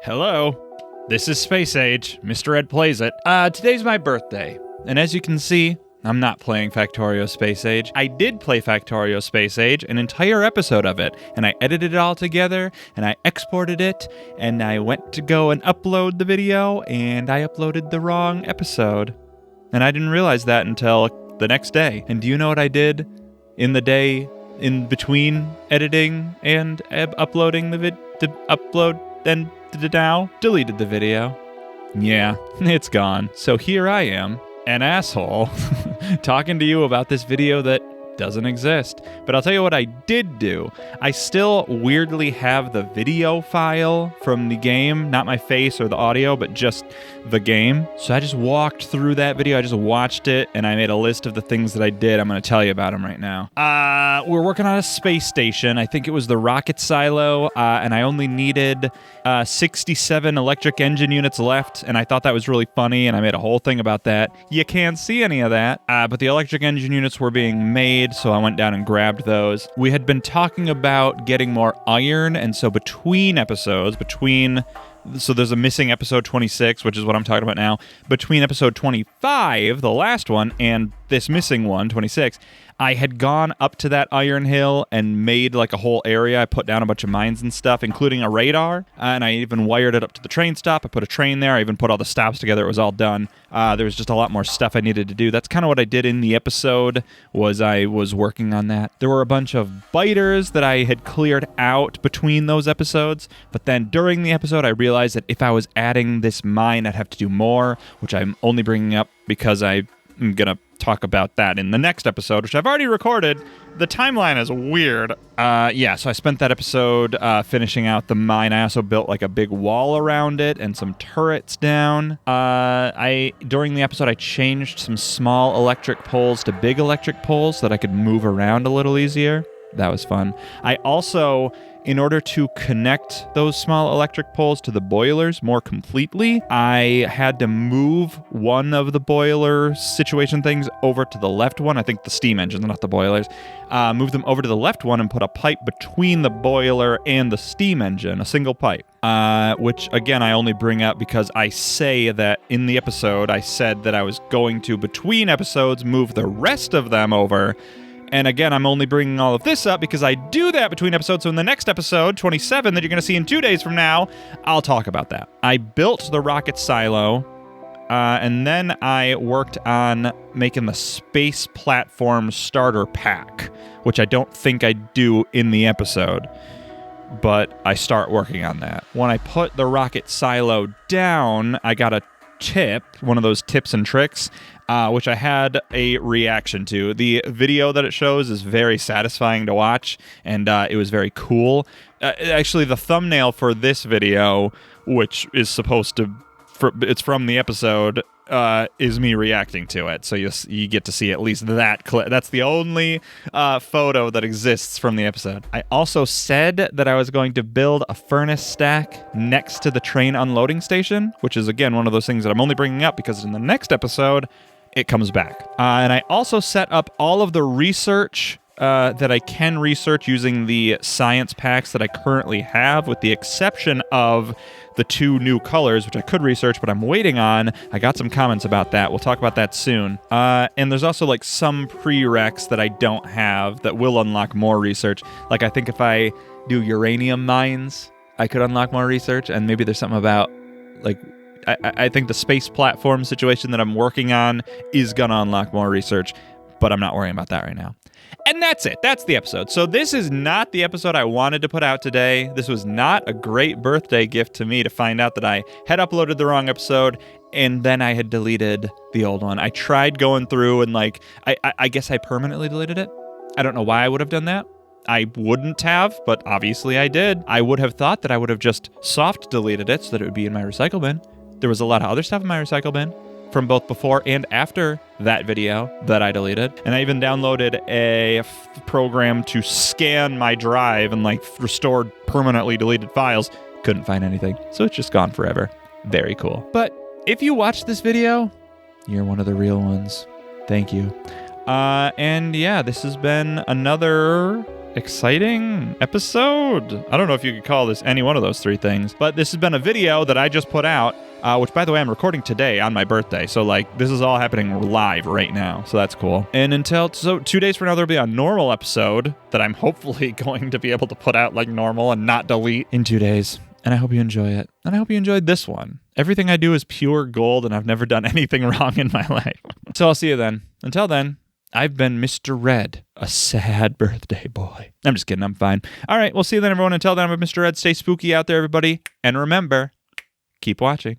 Hello, this is Space Age. Mr. Ed plays it. Today's my birthday, and as you can see, I'm not playing Factorio Space Age. I did play Factorio Space Age, an entire episode of it, and I edited it all together, and I exported it, and I went to go and upload the video, and I uploaded the wrong episode. And I didn't realize that until the next day. And do you know what I did in the day in between editing and uploading the upload and now? Deleted the video. Yeah, it's gone. So here I am, an asshole, talking to you about this video that doesn't exist. But I'll tell you what I did do. I still weirdly have the video file from the game, not my face or the audio, but just the game. So I just walked through that video. I just watched it, and I made a list of the things that I did. I'm going to tell you about them right now. We're working on a space station. I think it was the rocket silo, and I only needed 67 electric engine units left, and I thought that was really funny, and I made a whole thing about that. You can't see any of that, but the electric engine units were being made, so I went down and grabbed those. We had been talking about getting more iron, and so between episodes, so there's a missing episode 26, which is what I'm talking about now. Between episode 25, the last one, and this missing one, 26, I had gone up to that iron hill and made like a whole area. I put down a bunch of mines and stuff, including a radar, and I even wired it up to the train stop. I put a train there. I even put all the stops together. It was all done. There was just a lot more stuff I needed to do. That's kind of what I did in the episode, was I was working on that. There were a bunch of biters that I had cleared out between those episodes, but then during the episode, I realized that if I was adding this mine, I'd have to do more, which I'm only bringing up because I'm going to talk about that in the next episode, which I've already recorded. The timeline is weird. So I spent that episode finishing out the mine. I also built like a big wall around it and some turrets down. During the episode, I changed some small electric poles to big electric poles so that I could move around a little easier. That was fun. I also, in order to connect those small electric poles to the boilers more completely, I had to move one of the boiler situation things over to the left one. I think the steam engine, not the boilers. Move them over to the left one and put a pipe between the boiler and the steam engine, a single pipe. Which, again, I only bring up because I say that in the episode, I said that I was going to, between episodes, move the rest of them over. And again, I'm only bringing all of this up because I do that between episodes. So in the next episode, 27, that you're going to see in 2 days from now, I'll talk about that. I built the rocket silo, and then I worked on making the space platform starter pack, which I don't think I do in the episode, but I start working on that. When I put the rocket silo down, I got a tip, one of those tips and tricks, which I had a reaction to. The video that it shows is very satisfying to watch, and it was very cool. Actually, the thumbnail for this video, which is supposed to, it's from the episode, is me reacting to it. So you get to see at least that clip. That's the only photo that exists from the episode. I also said that I was going to build a furnace stack next to the train unloading station, which is, again, one of those things that I'm only bringing up because in the next episode, it comes back. And I also set up all of the research that I can research using the science packs that I currently have, with the exception of the 2 new colors, which I could research, but I'm waiting on. I got some comments about that. We'll talk about that soon. And there's also like some prereqs that I don't have that will unlock more research. Like I think if I do uranium mines, I could unlock more research, and maybe there's something about like I think the space platform situation that I'm working on is going to unlock more research, but I'm not worrying about that right now. And that's it. That's the episode. So this is not the episode I wanted to put out today. This was not a great birthday gift to me to find out that I had uploaded the wrong episode and then I had deleted the old one. I tried going through and I guess I permanently deleted it. I don't know why I would have done that. I wouldn't have, but obviously I did. I would have thought that I would have just soft deleted it so that it would be in my recycle bin. There was a lot of other stuff in my recycle bin from both before and after that video that I deleted. And I even downloaded a program to scan my drive and restore permanently deleted files. Couldn't find anything. So it's just gone forever. Very cool. But if you watched this video, you're one of the real ones. Thank you. And yeah, this has been another exciting episode. I don't know if you could call this any one of those three things, but this has been a video that I just put out, which, by the way, I'm recording today on my birthday. So, like, this is all happening live right now. So that's cool. And 2 days from now, there'll be a normal episode that I'm hopefully going to be able to put out like normal and not delete in 2 days. And I hope you enjoy it. And I hope you enjoyed this one. Everything I do is pure gold, and I've never done anything wrong in my life. So I'll see you then. Until then, I've been Mr. Red, a sad birthday boy. I'm just kidding. I'm fine. All right. We'll see you then, everyone. Until then, I'm Mr. Red. Stay spooky out there, everybody. And remember, keep watching.